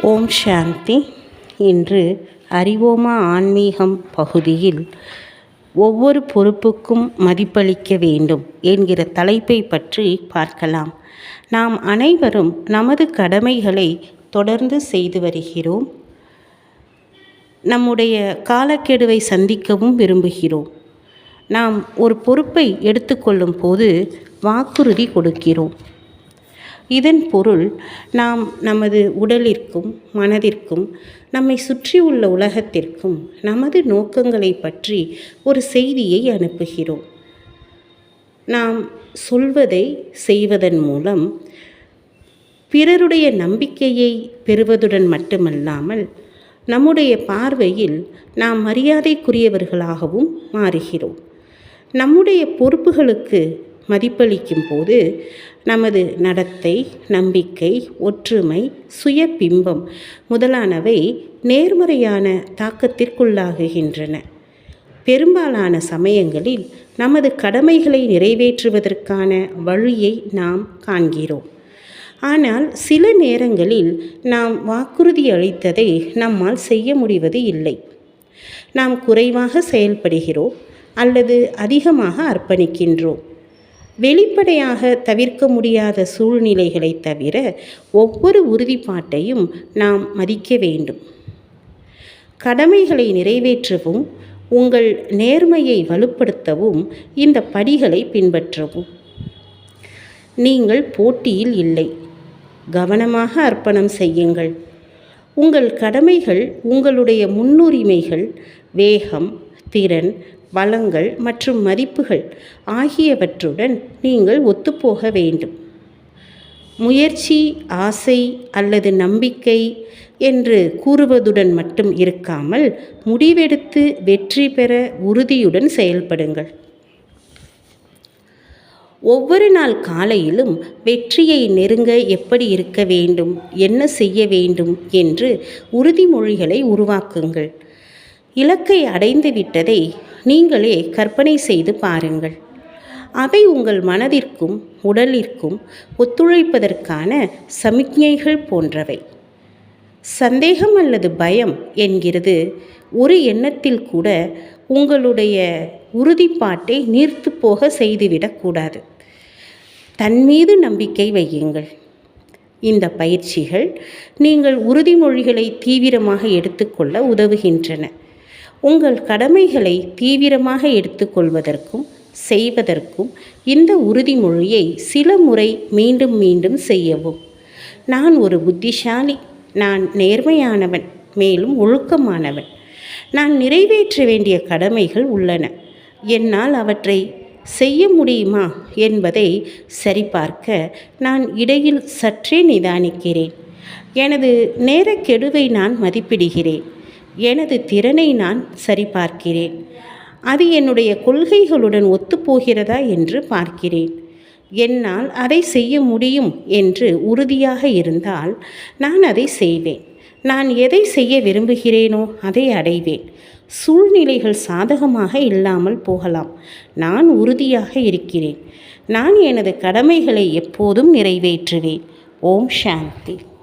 ஓம் சாந்தி. இன்று அறிவோமா ஆன்மீகம் பகுதியில் ஒவ்வொரு பொறுப்புக்கும் மதிப்பளிக்க வேண்டும் என்கிற தலைப்பை பற்றி பார்க்கலாம். நாம் அனைவரும் நமது கடமைகளை தொடர்ந்து செய்து வருகிறோம். நம்முடைய காலக்கெடுவை சந்திக்கவும் விரும்புகிறோம். நாம் ஒரு பொறுப்பை எடுத்துக்கொள்ளும் போது வாக்குறுதி கொடுக்கிறோம். இதன் பொருள் நாம் நமது உடலிற்கும் மனதிற்கும் நம்மை சுற்றியுள்ள உலகத்திற்கும் நமது நோக்கங்களை பற்றி ஒரு செய்தியை அனுப்புகிறோம். நாம் சொல்வதை செய்வதன் மூலம் பிறருடைய நம்பிக்கையை பெறுவதுடன் மட்டுமல்லாமல் நம்முடைய பார்வையில் நாம் மரியாதைக்குரியவர்களாகவும் மாறுகிறோம். நம்முடைய பொறுப்புகளுக்கு மதிப்பளிக்கும் போது நமது நடத்தை, நம்பிக்கை, ஒற்றுமை, சுய பிம்பம் முதலானவை நேர்மறையான தாக்கத்திற்குள்ளாகுகின்றன. பெரும்பாலான சமயங்களில் நமது கடமைகளை நிறைவேற்றுவதற்கான வழியை நாம் காண்கிறோம். ஆனால் சில நேரங்களில் நாம் வாக்குறுதி அளித்ததை நம்மால் செய்ய முடிவது இல்லை. நாம் குறைவாக செயல்படுகிறோம் அல்லது அதிகமாக அர்ப்பணிக்கின்றோம். வெளிப்படையாக தவிர்க்க முடியாத சூழ்நிலைகளை தவிர ஒவ்வொரு உறுதிப்பாட்டையும் நாம் மதிக்க வேண்டும். கடமைகளை நிறைவேற்றவும் உங்கள் நேர்மையை வலுப்படுத்தவும் இந்த படிகளை பின்பற்றவும். நீங்கள் போட்டியில் இல்லை. கவனமாக அர்ப்பணம் செய்யுங்கள். உங்கள் கடமைகள் உங்களுடைய முன்னுரிமைகள், வேகம், திறன், வளங்கள் மற்றும் மதிப்புகள் ஆகியவற்றுடன் நீங்கள் ஒத்துப்போக வேண்டும். முயற்சி, ஆசை அல்லது நம்பிக்கை என்று கூறுவதுடன் மட்டும் இருக்காமல் முடிவெடுத்து வெற்றி பெற உறுதியுடன் செயல்படுங்கள். ஒவ்வொரு நாள் காலையிலும் வெற்றியை நெருங்க எப்படி இருக்க வேண்டும், என்ன செய்ய வேண்டும் என்று உறுதிமொழிகளை உருவாக்குங்கள். இலக்கை அடைந்து விட்டதை நீங்களே கற்பனை செய்து பாருங்கள். அவை உங்கள் மனதிற்கும் உடலிற்கும் ஒத்துழைப்பதற்கான சமிக்ஞைகள் போன்றவை. சந்தேகம் அல்லது பயம் என்கிறது ஒரு எண்ணத்தில் கூட உங்களுடைய உறுதிப்பாட்டை நீர்த்து போக செய்துவிடக்கூடாது. தன்மீது நம்பிக்கை வையுங்கள். இந்த பயிற்சிகள் நீங்கள் உறுதிமொழிகளை தீவிரமாக எடுத்துக்கொள்ள உதவுகின்றன. உங்கள் கடமைகளை தீவிரமாக எடுத்துக்கொள்வதற்கும் செய்வதற்கும் இந்த உறுதிமொழியை சில முறை மீண்டும் மீண்டும் செய்யவும். நான் ஒரு புத்திசாலி, நான் நேர்மையானவன், மேலும் ஒழுக்கமானவன். நான் நிறைவேற்ற வேண்டிய கடமைகள் உள்ளன. என்னால் அவற்றை செய்ய முடியுமா என்பதை சரிபார்க்க நான் இடையில் சற்றே நிதானிக்கிறேன். எனது நேரக்கெடுவை நான் மதிப்பிடுகிறேன். எனது திறனை நான் சரிபார்க்கிறேன். அது என்னுடைய கொள்கைகளுடன் ஒத்துப்போகிறதா என்று பார்க்கிறேன். என்னால் அதை செய்ய முடியும் என்று உறுதியாக இருந்தால் நான் அதை செய்வேன். நான் எதை செய்ய விரும்புகிறேனோ அதை அடைவேன். சூழ்நிலைகள் சாதகமாக இல்லாமல் போகலாம். நான் உறுதியாக இருக்கிறேன். நான் எனது கடமைகளை எப்போதும் நிறைவேற்றுவேன். ஓம் சாந்தி.